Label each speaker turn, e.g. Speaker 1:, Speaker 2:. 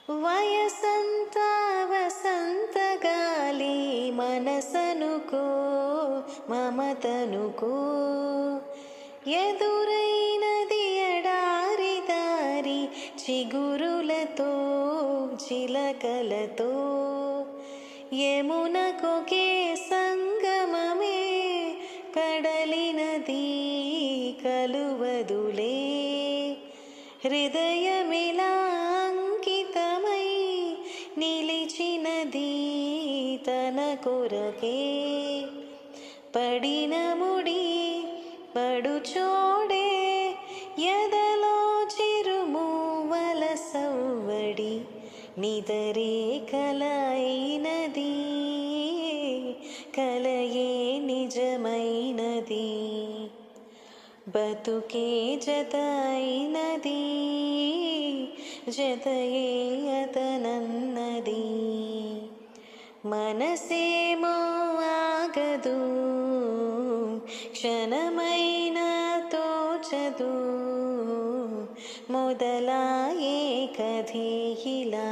Speaker 1: వయసంతా వసంతగాలి మనసనుకో మమతనుకో ఎదురైనది ఎడారి దారి చిగురులతో చిలకలతో యమునకొకే సంగమమే కడలినది కలువదులే హృదయమిలా అంకితమై నిలిచినది తన కొరకే పడిన ముడి పడుచోడే ఎదలో చిరుమూవల సవ్వడి నిదరే కలైనది కలయే నిజమైనది బతుకే జతైనది జతయే అతనన్నది మనసేమో ఆగదు క్షణమైన తోచదు మొదలాయే కథే ఇలా